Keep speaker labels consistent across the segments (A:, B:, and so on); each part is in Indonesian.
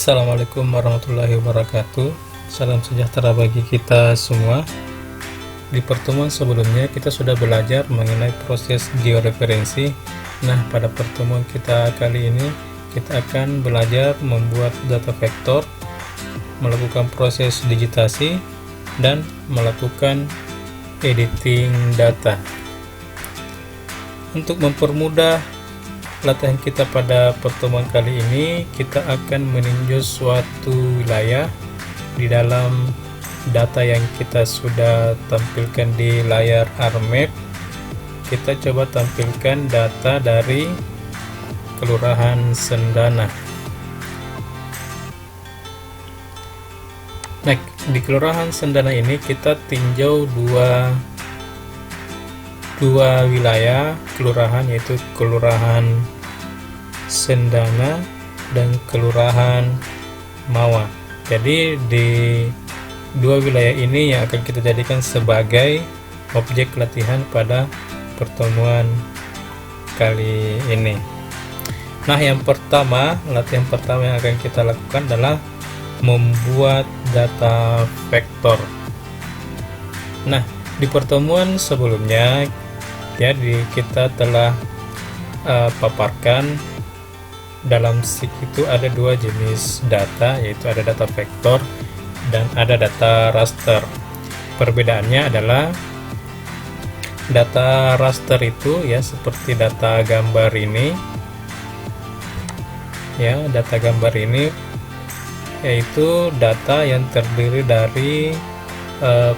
A: Assalamualaikum warahmatullahi wabarakatuh. Salam sejahtera bagi kita semua. Di pertemuan sebelumnya kita sudah belajar mengenai proses georeferensi. Nah, pada pertemuan kita kali ini kita akan belajar membuat data vektor, melakukan proses digitasi, dan melakukan editing data. Untuk mempermudah latihan kita pada pertemuan kali ini, kita akan meninjau suatu wilayah di dalam data yang kita sudah tampilkan di layar ARMAP. Kita coba tampilkan data dari Kelurahan Sendana. Nah, di Kelurahan Sendana ini kita tinjau dua wilayah kelurahan, yaitu Kelurahan Sendana dan Kelurahan Mawa. Jadi di dua wilayah ini yang akan kita jadikan sebagai objek latihan pada pertemuan kali ini. Nah, latihan pertama yang akan kita lakukan adalah membuat data vektor. Nah, di pertemuan sebelumnya kita telah paparkan dalam SIG itu ada dua jenis data, yaitu ada data vektor dan ada data raster. Perbedaannya adalah data raster itu seperti data gambar ini, data gambar ini yaitu data yang terdiri dari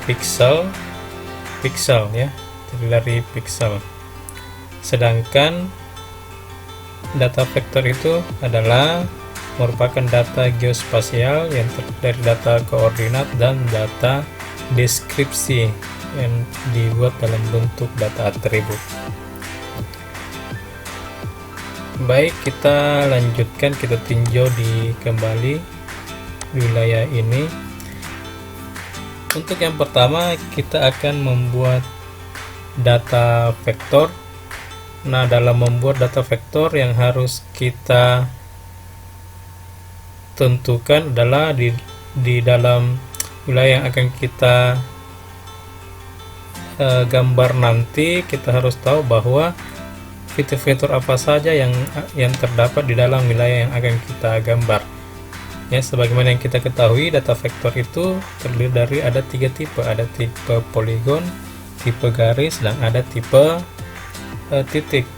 A: pixel dari pixel. Sedangkan data vektor itu adalah merupakan data geospasial yang terdiri dari data koordinat dan data deskripsi yang dibuat dalam bentuk data atribut. Baik, kita lanjutkan, kita tinjau kembali wilayah ini. Untuk yang pertama, kita akan membuat data vektor. Nah, dalam membuat data vektor yang harus kita tentukan adalah di dalam wilayah yang akan kita gambar nanti, kita harus tahu bahwa fitur-fitur apa saja yang terdapat di dalam wilayah yang akan kita gambar. Sebagaimana yang kita ketahui, data vektor itu terdiri dari ada tiga tipe. Ada tipe poligon, tipe garis, dan ada tipe titik.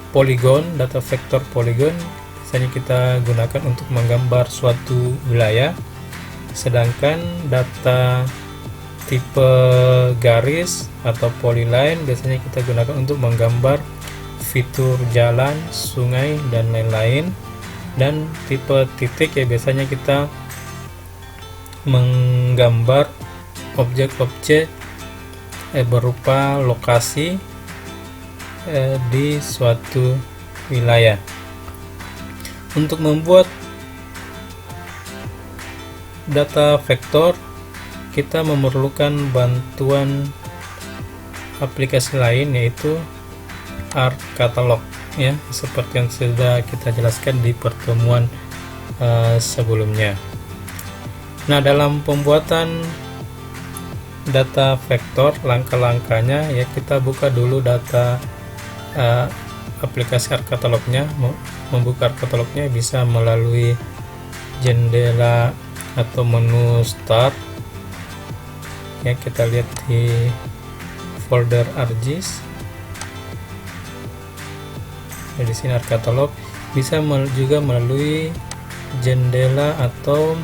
A: Poligon, data vektor poligon biasanya kita gunakan untuk menggambar suatu wilayah. Sedangkan data tipe garis atau polyline biasanya kita gunakan untuk menggambar fitur jalan, sungai, dan lain-lain. Dan tipe titik biasanya kita menggambar objek-objek berupa lokasi di suatu wilayah. Untuk membuat data vektor, kita memerlukan bantuan aplikasi lain, yaitu ArcCatalog, seperti yang sudah kita jelaskan di pertemuan sebelumnya. Nah, dalam pembuatan data vektor, langkah-langkahnya kita buka dulu data aplikasi ArcCatalognya. Membuka ArcCatalognya bisa melalui jendela atau menu start. Kita lihat di folder ArcGIS. Di sini ArcCatalog bisa juga melalui jendela atau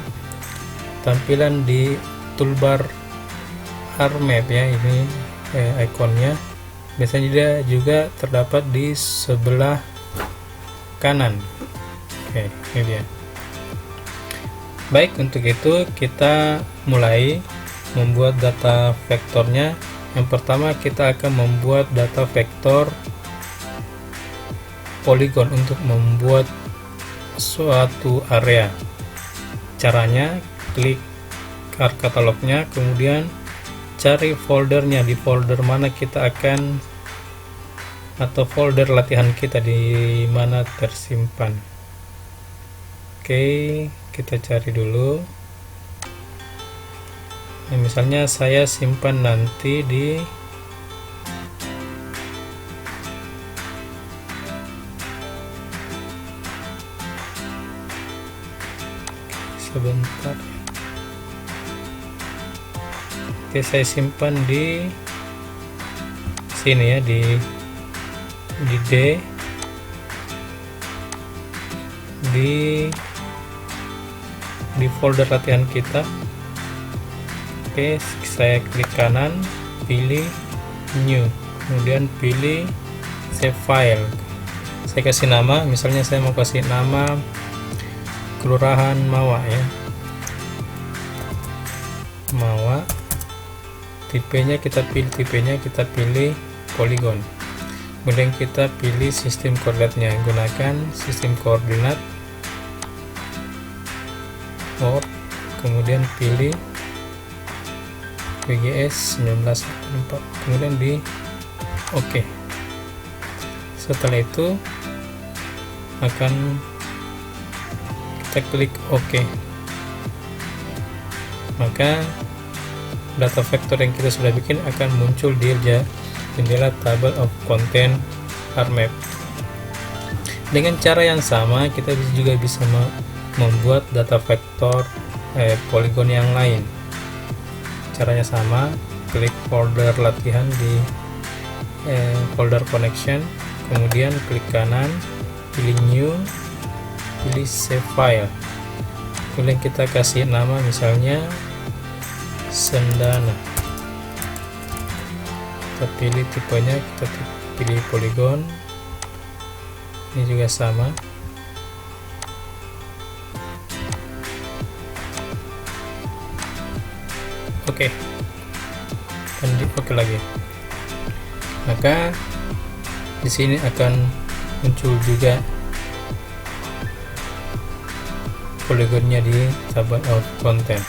A: tampilan di toolbar ARMAP ini ikonnya. Biasanya dia juga terdapat di sebelah kanan. Ini dia. Baik, untuk itu kita mulai membuat data vektornya. Yang pertama, kita akan membuat data vektor poligon untuk membuat suatu area. Caranya, klik ArcCatalognya, kemudian cari foldernya, di folder mana kita akan, atau folder latihan kita di mana tersimpan. Oke, kita cari dulu. Nah, misalnya saya simpan nanti di sebentar. Oke, saya simpan di sini ya, di D, di folder latihan kita. Oke, saya klik kanan, pilih new, kemudian pilih save file. Saya kasih nama, misalnya saya mau kasih nama Kelurahan Mawa ya, Mawa. Tipenya kita pilih poligon. Kemudian kita pilih sistem koordinatnya, gunakan sistem koordinat or, kemudian pilih WGS 1984, kemudian di OK. Setelah itu akan kita klik OK, maka data vektor yang kita sudah bikin akan muncul di jendela table of content RMap. Dengan cara yang sama, kita juga bisa membuat data vektor poligon yang lain. Caranya sama, klik folder latihan di folder connection, kemudian klik kanan, pilih new, pilih save file. Kemudian kita kasih nama, misalnya Sendana. Kita pilih tipenya, kita pilih poligon. Ini juga sama. Oke. Dan di oke lagi. Maka di sini akan muncul juga poligonnya di table of content.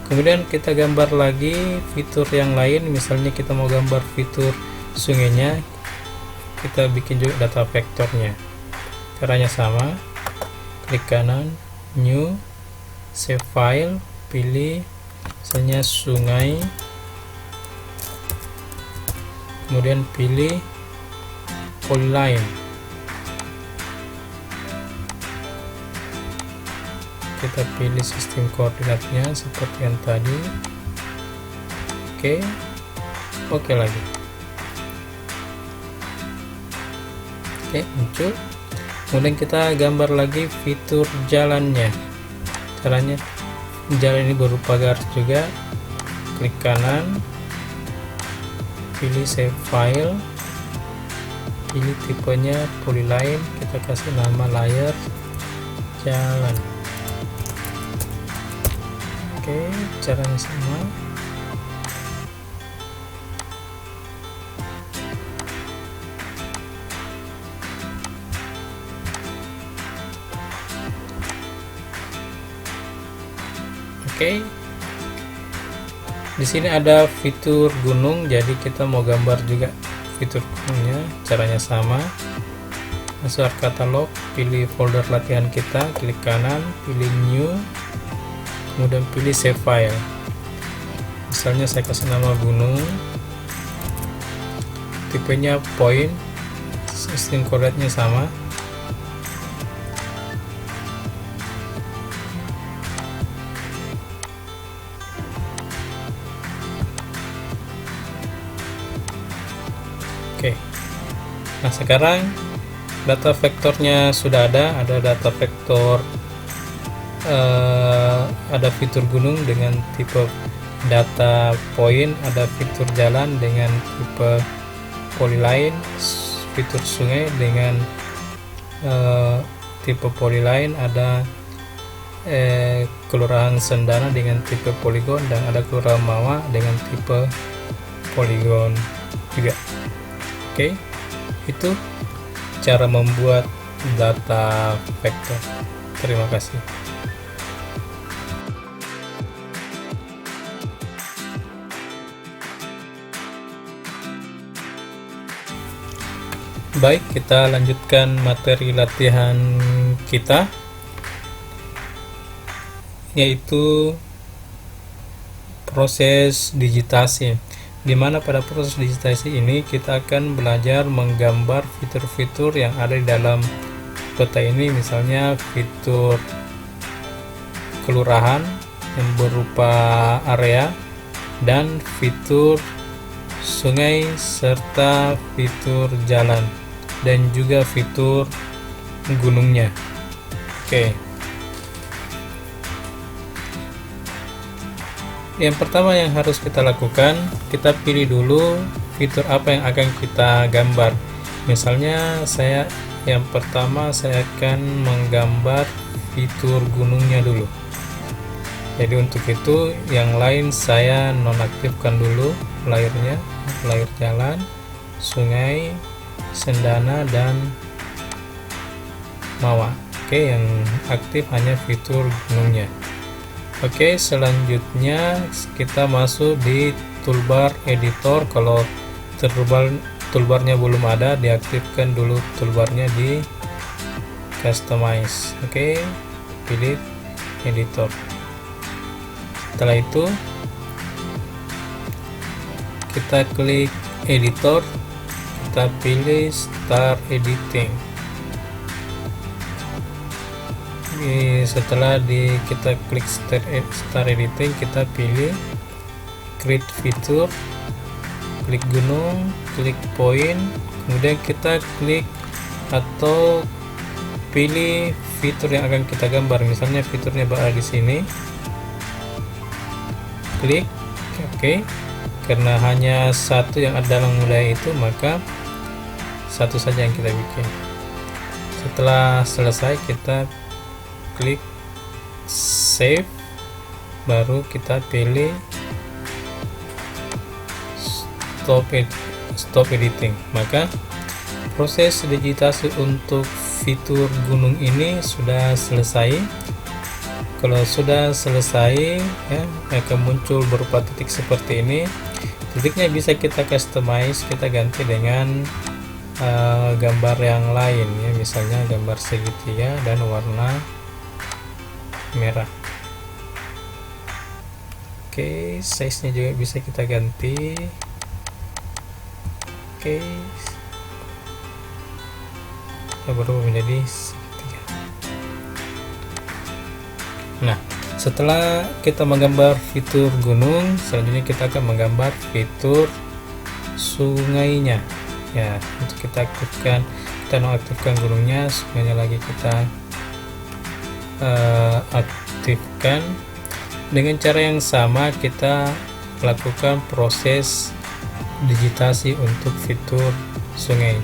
A: Kemudian kita gambar lagi fitur yang lain, misalnya kita mau gambar fitur sungainya, kita bikin juga data vektornya. Caranya sama, klik kanan, new, save file, pilih misalnya sungai, kemudian pilih polyline. Kita pilih sistem koordinatnya seperti yang tadi. Oke lagi. Oke, muncul. Kemudian kita gambar lagi fitur jalannya. Caranya, jalan ini berupa garis juga. Klik kanan, pilih save file, pilih tipenya polyline, kita kasih nama layer jalan. Oke, caranya sama. Oke. Di sini ada fitur gunung, jadi kita mau gambar juga fitur gunungnya. Caranya sama. Masuk katalog, pilih folder latihan kita, klik kanan, pilih new, kemudian pilih save file. Misalnya saya kasih nama gunung, tipenya point, sistem koordinatnya sama. Oke. Nah, sekarang data vektornya sudah ada data vektor, ada fitur gunung dengan tipe data point, ada fitur jalan dengan tipe polyline, fitur sungai dengan tipe polyline, ada Kelurahan Sendana dengan tipe poligon, dan ada Kelurahan Mawa dengan tipe poligon juga. Oke, itu cara membuat data vektor. Terima kasih. Baik, kita lanjutkan materi latihan kita. yaitu proses digitasi, di mana pada proses digitasi ini kita akan belajar menggambar fitur-fitur yang ada di dalam peta ini, misalnya fitur kelurahan yang berupa area dan fitur sungai serta fitur jalan dan juga fitur gunungnya. Oke. Yang pertama yang harus kita lakukan, kita pilih dulu fitur apa yang akan kita gambar. Misalnya yang pertama saya akan menggambar fitur gunungnya dulu. Jadi untuk itu yang lain saya nonaktifkan dulu layarnya, layar jalan, sungai, sendana, dan mawa. Oke, yang aktif hanya fitur gunungnya. Oke, selanjutnya kita masuk di toolbar editor. Kalau toolbarnya belum ada, diaktifkan dulu toolbarnya di customize. Oke, pilih editor. Setelah itu kita klik editor, kita pilih start editing. Setelah kita klik start editing, kita pilih create feature, klik gunung, klik point, kemudian kita klik atau pilih fitur yang akan kita gambar. Misalnya fiturnya berada di sini, klik oke. Karena hanya satu yang ada dalam wilayah itu, maka satu saja yang kita bikin. Setelah selesai, kita klik save, baru kita pilih stop editing. Maka proses digitasi untuk fitur gunung ini sudah selesai. Kalau sudah selesai, ya, akan muncul berupa titik seperti ini. Titiknya bisa kita customize, kita ganti dengan gambar yang lain, ya, misalnya gambar segitiga dan warna merah. Oke, size nya juga bisa kita ganti. Oke, kita berubah menjadi segitiga. Nah, setelah kita menggambar fitur gunung, selanjutnya kita akan menggambar fitur sungainya. Ya, untuk kita aktifkan, kita nonaktifkan gunungnya, sungainya lagi kita aktifkan. Dengan cara yang sama kita lakukan proses digitasi untuk fitur sungai.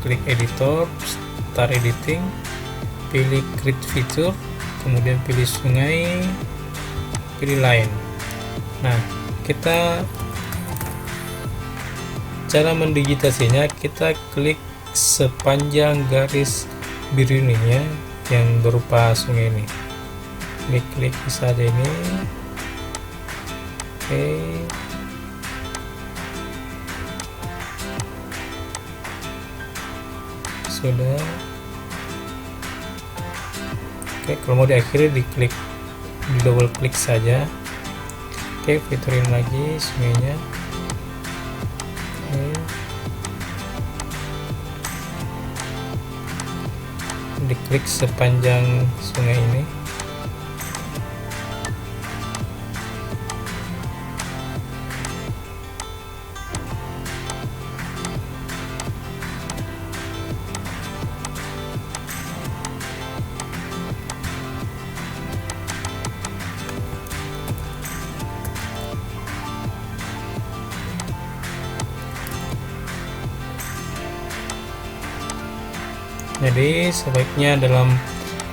A: Klik editor, start editing, pilih create feature, kemudian pilih sungai, pilih line. Nah, cara mendigitasinya, kita klik sepanjang garis biru ini, ya, yang berupa sungai ini. Klik saja ini. Oke, sudah. Oke, kalau mau diakhiri, di double klik saja. Oke, fiturin lagi sungainya. Oke, diklik sepanjang sungai ini. Jadi sebaiknya dalam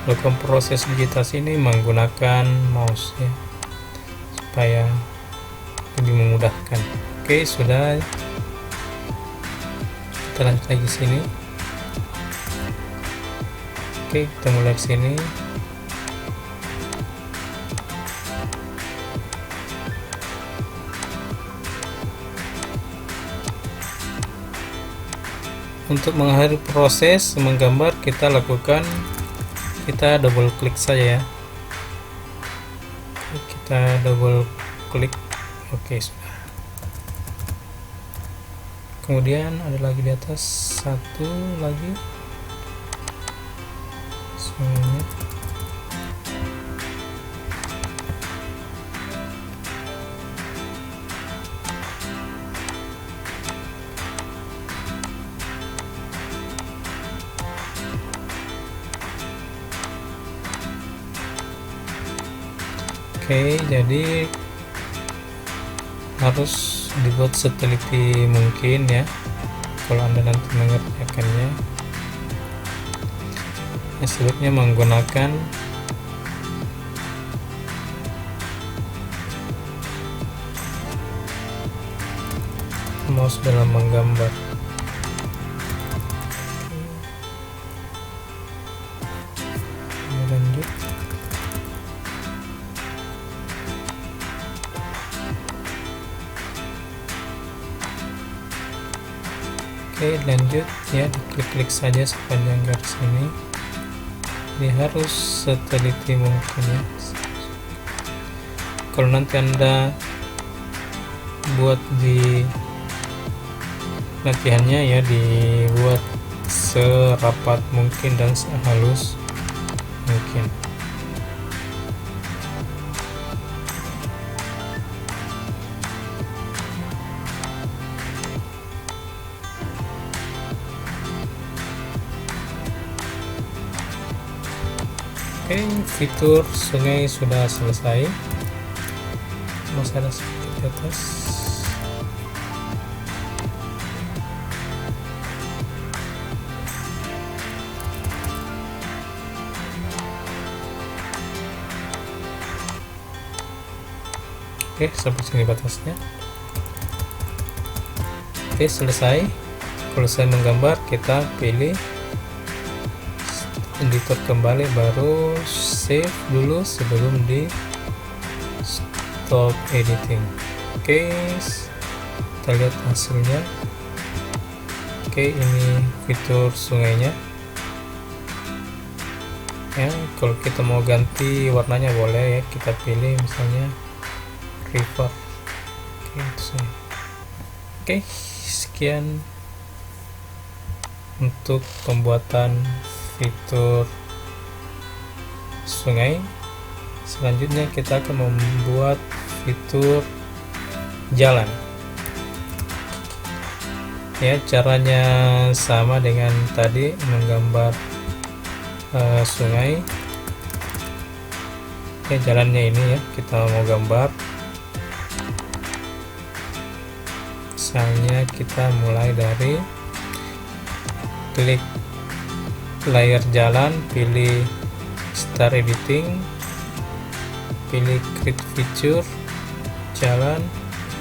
A: melakukan proses digitasi ini menggunakan mouse, ya, supaya lebih memudahkan. Oke, sudah. Kita lanjut lagi sini. Oke, kita mulai sini. Untuk mengakhiri proses menggambar, kita double klik saja, ya. kita double klik. Oke, sudah. Kemudian ada lagi di atas satu lagi sungainya. Oke, jadi harus dibuat seteliti mungkin ya kalau Anda nanti mengerjakannya. Sebaiknya menggunakan mouse dalam menggambar. Lanjut. Oke, lanjut ya, diklik-klik saja sepanjang garis ini. Ini harus seteliti mungkin ya. Kalau nanti Anda buat di latihannya ya, dibuat serapat mungkin dan sehalus mungkin. Oke, fitur sungai sudah selesai. Masih ada sedikit di atas. Oke, sampai sini batasnya. Oke, selesai. Kalau saya menggambar, kita pilih editor kembali, baru save dulu sebelum di stop editing. Oke, kita lihat hasilnya. Oke, ini fitur sungainya ya. Kalau kita mau ganti warnanya boleh ya, kita pilih misalnya river. Oke, itu saja. Oke, sekian untuk pembuatan fitur sungai. Selanjutnya kita akan membuat fitur jalan ya. Caranya sama dengan tadi, menggambar sungai ya. Jalannya ini ya, kita mau gambar. Misalnya kita mulai dari klik layar jalan, pilih start editing, pilih create feature jalan,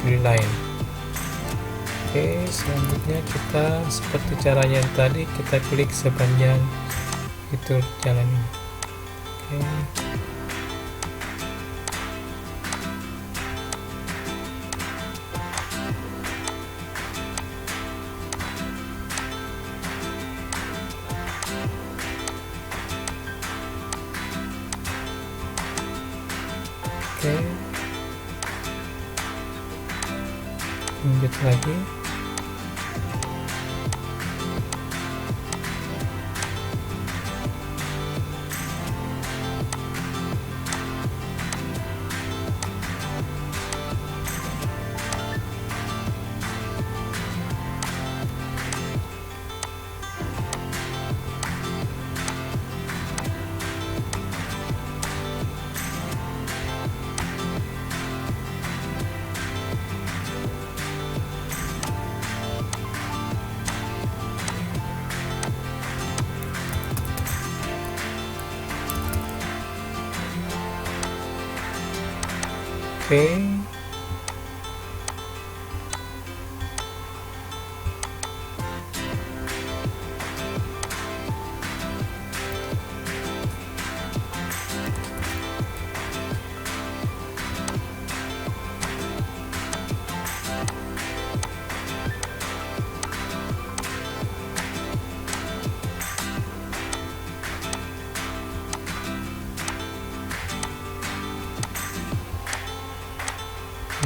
A: pilih line. Oke, selanjutnya kita seperti caranya tadi, kita klik sepanjang fitur jalan ini. Oke. Oke, lanjut lagi. Oke,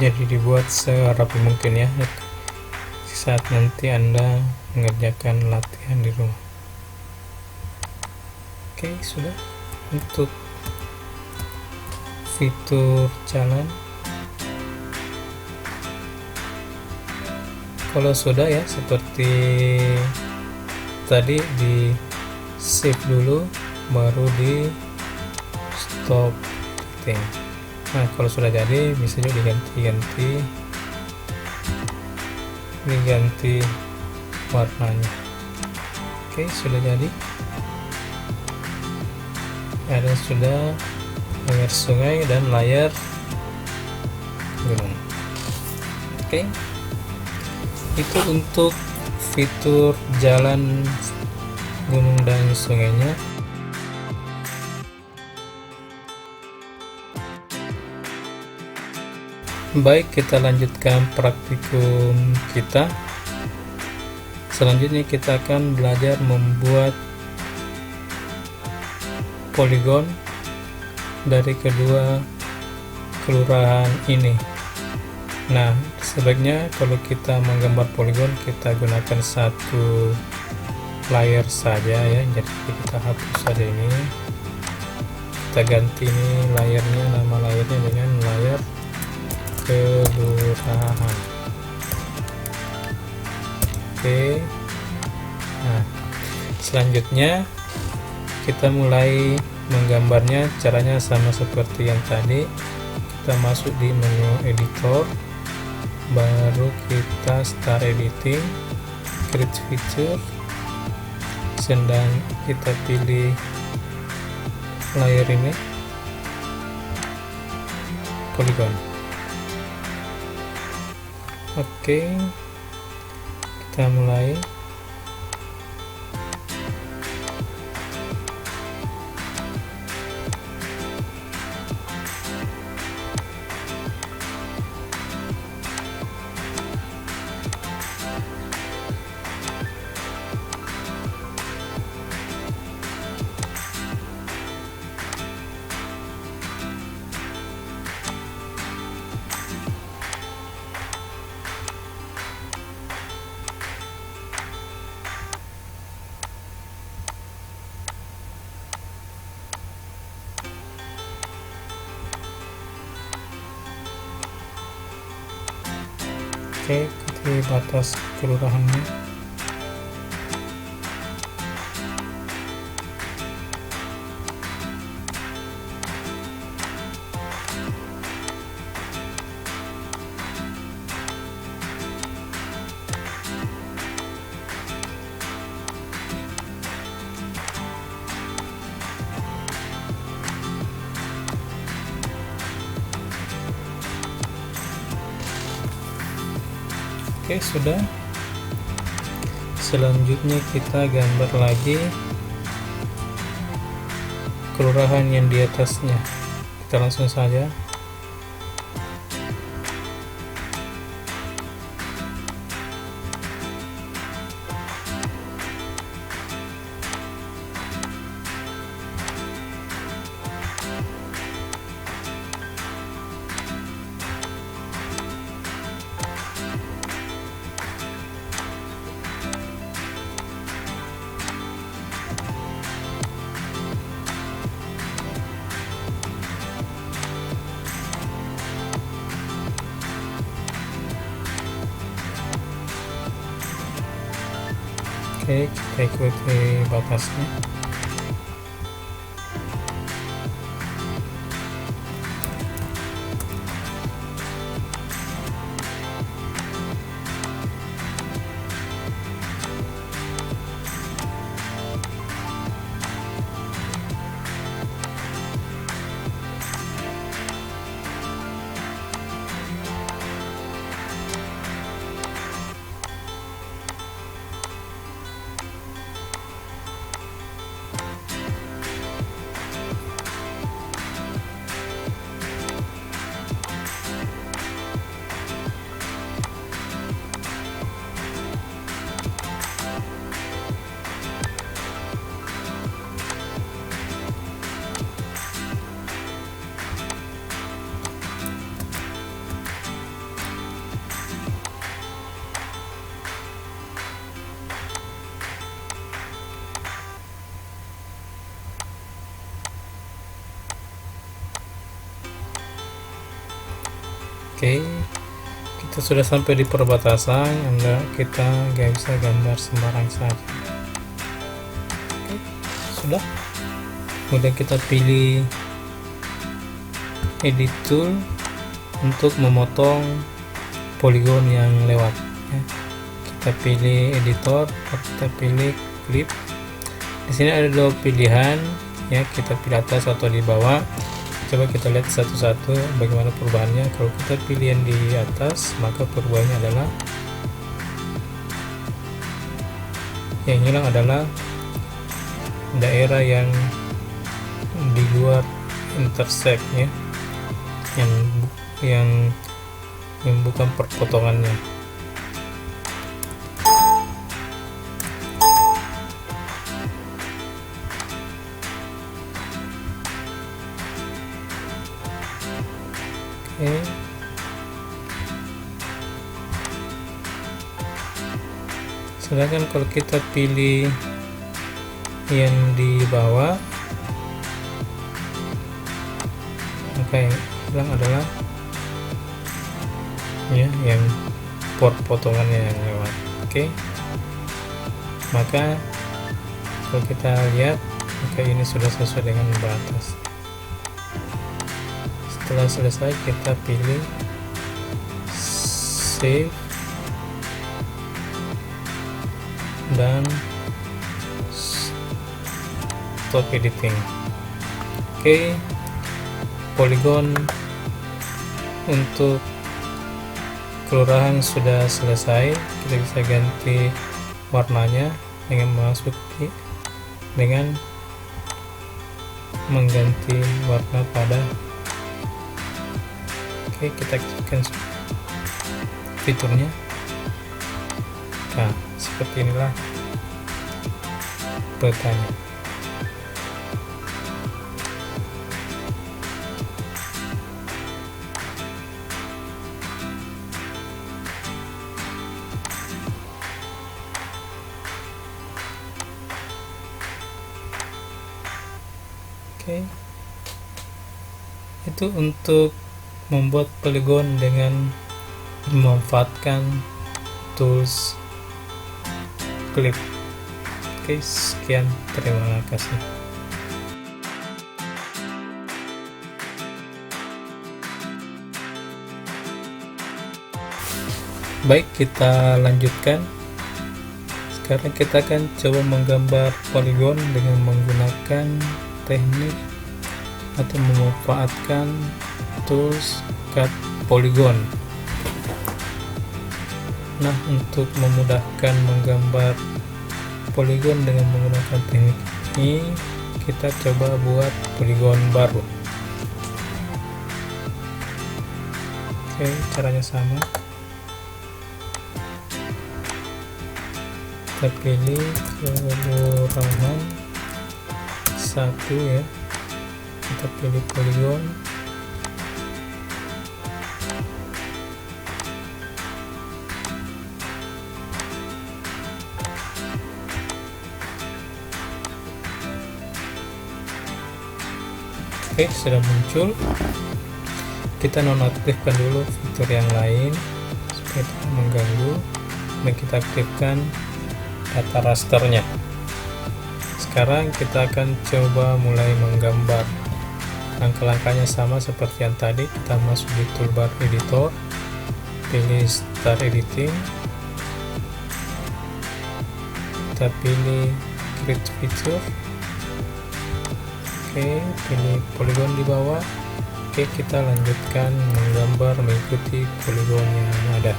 A: jadi dibuat serapi mungkin ya saat nanti Anda mengerjakan latihan di rumah. Oke, sudah. Untuk fitur jalan, kalau sudah ya seperti tadi, di save dulu baru di stop editing. Nah, kalau sudah jadi bisa juga diganti warnanya. Oke, sudah jadi. Ada sudah layar sungai dan layar gunung. Oke, itu untuk fitur jalan, gunung dan sungainya. Baik, kita lanjutkan praktikum kita. Selanjutnya kita akan belajar membuat poligon dari kedua kelurahan ini. Nah, sebaiknya kalau kita menggambar poligon, kita gunakan satu layar saja ya. Jadi kita hapus saja ini, kita ganti ini layarnya, nama layarnya dengan layar kelurahan. Oke, nah selanjutnya kita mulai menggambarnya. Caranya sama seperti yang tadi, kita masuk di menu editor, baru kita start editing, create feature, dan kita pilih layar ini, polygon. Oke, kita mulai. Oke, di batas kelurahannya. Oke, sudah. Selanjutnya kita gambar lagi kelurahan yang di atasnya. Kita langsung saja. Oke, kita ikuti batasnya. Oke, kita sudah sampai di perbatasan. Kita nggak bisa gambar sembarang saja. Oke, sudah. Kemudian kita pilih edit tool untuk memotong poligon yang lewat ya. Kita pilih editor, kita pilih clip. Di sini ada dua pilihan ya, kita pilih atas atau di bawah. Coba kita lihat satu-satu bagaimana perubahannya. Kalau kita pilih yang di atas, maka perubahannya adalah yang hilang adalah daerah yang di luar intersect ya, yang bukan perpotongannya. Oke. Sedangkan kalau kita pilih yang di bawah, maka yang hilang adalah ya yang potongannya yang lewat. Oke. Maka kalau kita lihat, maka ini sudah sesuai dengan batas. Setelah selesai, kita pilih save dan stop editing. Oke, poligon untuk kelurahan sudah selesai. Kita bisa ganti warnanya dengan mengganti warna pada. Oke, kita aktifkan fiturnya. Nah, seperti inilah petanya. Oke, itu untuk membuat poligon dengan memanfaatkan tools clip. Oke, sekian, terima kasih. Baik, kita lanjutkan. Sekarang kita akan coba menggambar poligon dengan menggunakan teknik atau memanfaatkan tools cut polygon. Nah, untuk memudahkan menggambar poligon dengan menggunakan teknik ini, kita coba buat poligon baru. Oke, caranya sama. Kita pilih kelurahan 1 ya, kita pilih poligon. Oke, sudah muncul. Kita nonaktifkan dulu fitur yang lain supaya tidak mengganggu, dan kita aktifkan data rasternya. Sekarang kita akan coba mulai menggambar. Langkah-langkahnya sama seperti yang tadi. Kita masuk di toolbar editor, pilih start editing, kita pilih create feature. Oke, pilih poligon di bawah. Oke, kita lanjutkan menggambar mengikuti poligon yang ada.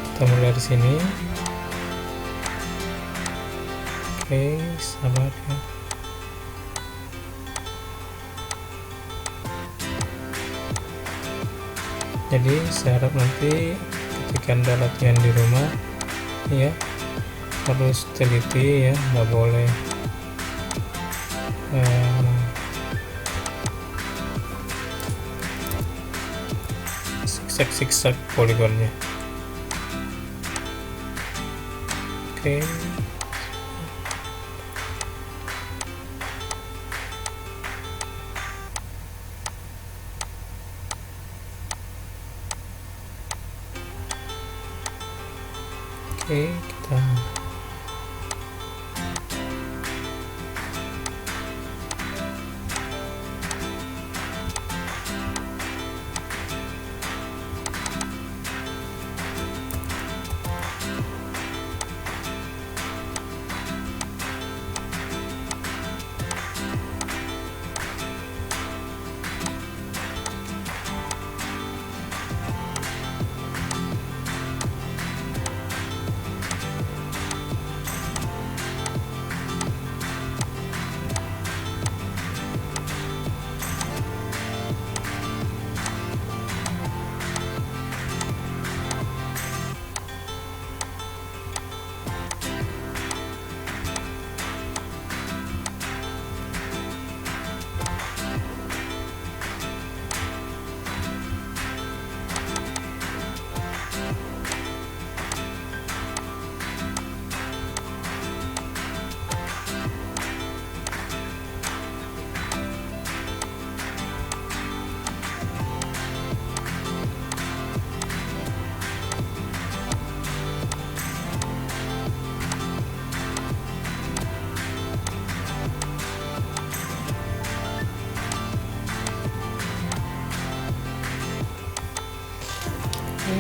A: Kita mulai dari sini. Oke, sabar ya. Jadi saya harap nanti ketika Anda latihan di rumah ya, harus teliti ya, nggak boleh zigzag poligonnya. Oke. Oke, kita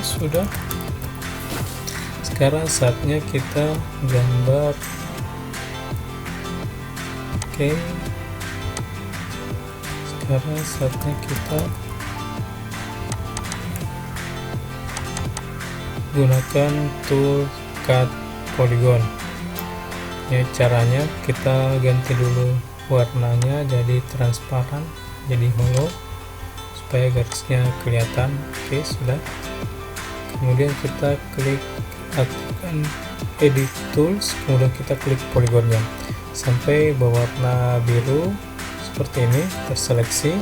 A: sudah. Sekarang saatnya kita gambar. Oke, sekarang saatnya kita gunakan tool cut polygon. Ya, caranya kita ganti dulu warnanya jadi transparan, jadi hollow, supaya garisnya kelihatan. Oke, sudah. Kemudian kita klik aktifkan edit tools, kemudian kita klik poligonnya sampai berwarna biru seperti ini, terseleksi.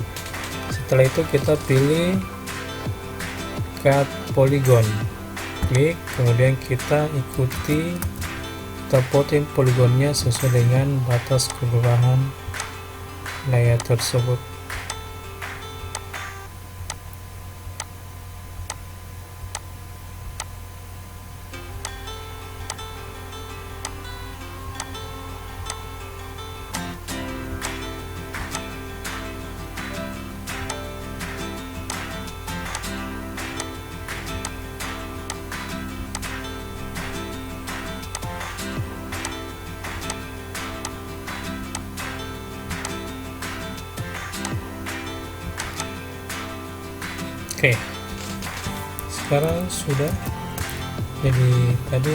A: Setelah itu kita pilih cut polygon, klik, kemudian kita ikuti, kita potong poligonnya sesuai dengan batas kelurahan layer tersebut. Oke, sekarang sudah, jadi tadi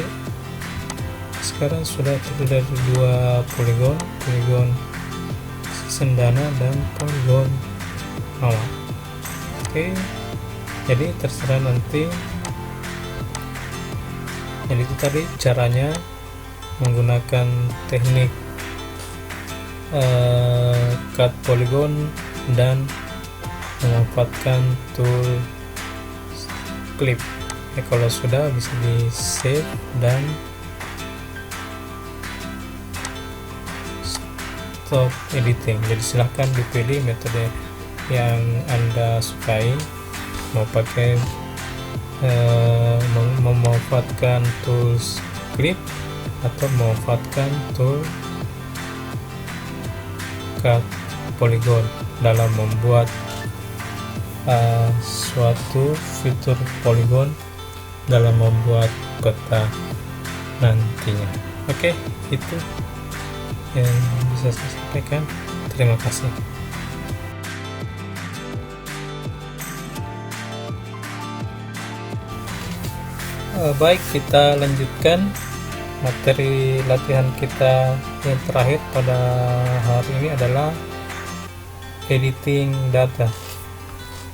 A: sekarang sudah terdiri dari dua poligon, poligon sendana dan poligon mawar. Oke, jadi terserah nanti. Jadi itu tadi caranya menggunakan teknik cut polygon dan memanfaatkan tool clip. Ya, kalau sudah bisa di save dan stop editing. Jadi silahkan dipilih metode yang Anda sukai, mau pakai memanfaatkan tools clip atau memanfaatkan tool cut polygon dalam membuat suatu fitur poligon dalam membuat peta nantinya. Oke, itu yang bisa saya sampaikan. Terima kasih. Baik, kita lanjutkan materi latihan kita yang terakhir pada hari ini adalah editing data.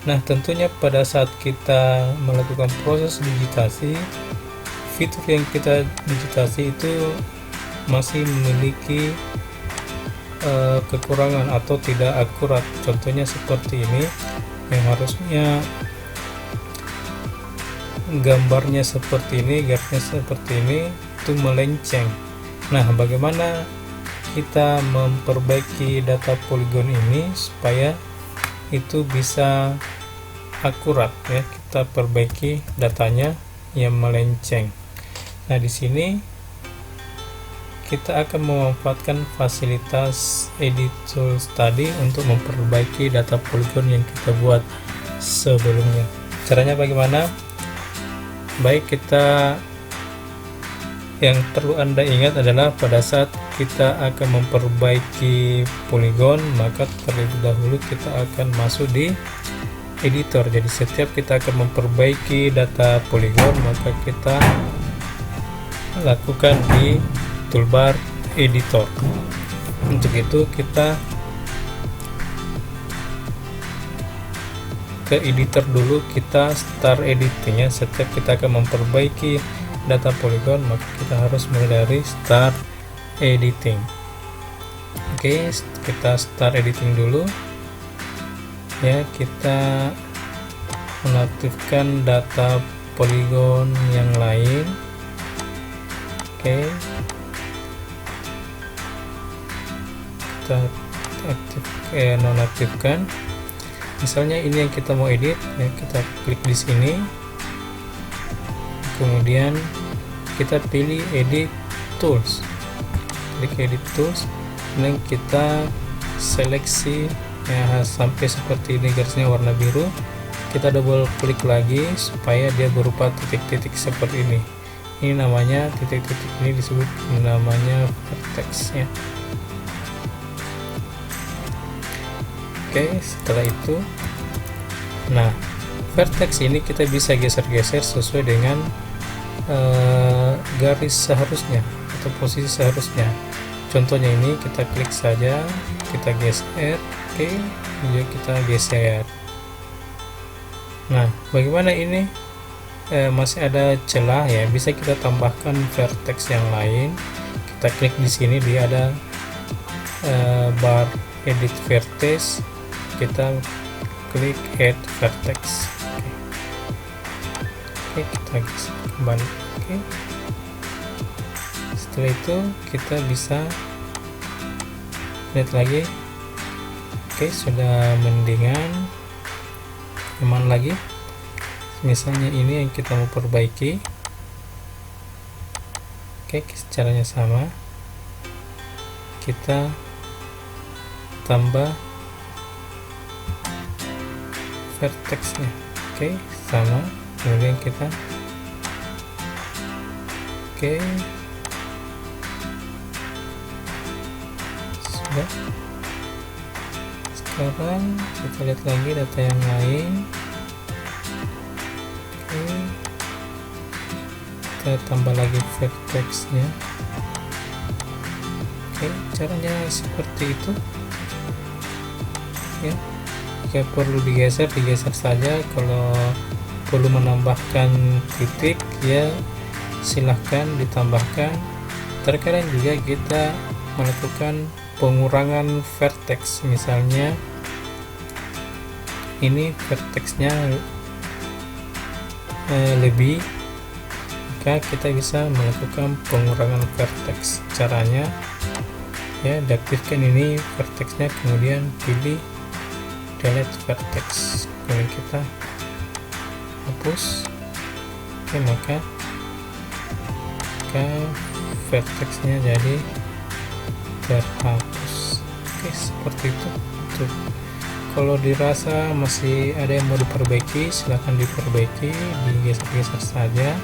A: Nah, tentunya pada saat kita melakukan proses digitasi, fitur yang kita digitasi itu masih memiliki kekurangan atau tidak akurat. Contohnya seperti ini, yang harusnya gambarnya seperti ini, garisnya seperti ini, itu melenceng. Nah, bagaimana kita memperbaiki data poligon ini supaya itu bisa akurat, ya? Kita perbaiki datanya yang melenceng. Nah, di sini kita akan memanfaatkan fasilitas edit tools tadi untuk memperbaiki data poligon yang kita buat sebelumnya. Caranya bagaimana? Baik, yang perlu Anda ingat adalah pada saat kita akan memperbaiki poligon, maka terlebih dahulu kita akan masuk di editor. Jadi setiap kita akan memperbaiki data poligon, maka kita lakukan di toolbar editor. Untuk itu kita ke editor dulu, kita start editing ya. Setiap kita akan memperbaiki data poligon, maka kita harus mulai dari start editing. Oke, kita start editing dulu ya. Kita menaktifkan data poligon yang lain. Oke, kita nonaktifkan. Misalnya ini yang kita mau edit ya, kita klik di sini, kemudian kita pilih edit tools, klik edit tools, dan kita seleksi ya sampai seperti ini, garisnya warna biru. Kita double klik lagi supaya dia berupa titik-titik seperti ini. Ini namanya titik-titik, ini disebut namanya vertex ya. Oke, setelah itu, nah vertex ini kita bisa geser-geser sesuai dengan garis seharusnya atau posisi seharusnya. Contohnya ini kita klik saja, kita geser, oke, yuk kita geser. Nah, bagaimana ini? Masih ada celah ya, bisa kita tambahkan vertex yang lain. Kita klik di sini, dia ada bar edit vertex. Kita klik add vertex. Oke, kita geser kembali. Oke, setelah itu kita bisa lihat lagi. Oke, sudah mendingan, aman lagi. Misalnya ini yang kita mau perbaiki. Oke, caranya sama, kita tambah vertexnya. Oke, sama, kemudian kita sudah. Sekarang kita lihat lagi data yang lain. Kita tambah lagi vertexnya. Oke, caranya seperti itu ya. Jika perlu digeser saja. Kalau perlu menambahkan titik ya silahkan ditambahkan. Terkadang juga kita melakukan pengurangan vertex, misalnya ini vertexnya lebih, maka kita bisa melakukan pengurangan vertex. Caranya ya, deaktifkan ini vertexnya, kemudian pilih delete vertex, kemudian kita hapus. Oke, maka vertexnya jadi terhapus. Oke, seperti itu. Kalau dirasa masih ada yang mau diperbaiki, silahkan diperbaiki, digeser-geser saja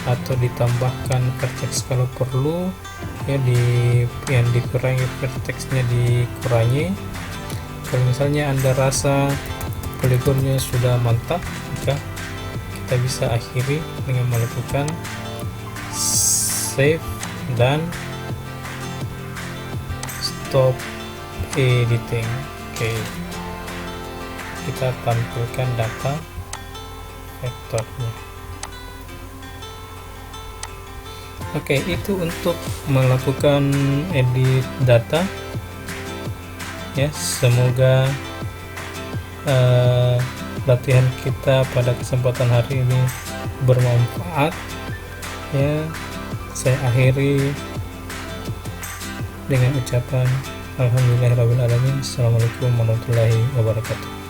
A: atau ditambahkan vertex kalau perlu ya, yang dikurangi vertexnya dikurangi. Kalau misalnya Anda rasa poligonnya sudah mantap, maka kita bisa akhiri dengan melakukan save dan stop editing. Oke, kita tampilkan data vektornya. Oke, itu untuk melakukan edit data ya. Semoga latihan kita pada kesempatan hari ini bermanfaat ya. Saya akhiri dengan ucapan alhamdulillahirabbil alamin. Assalamualaikum warahmatullahi wabarakatuh.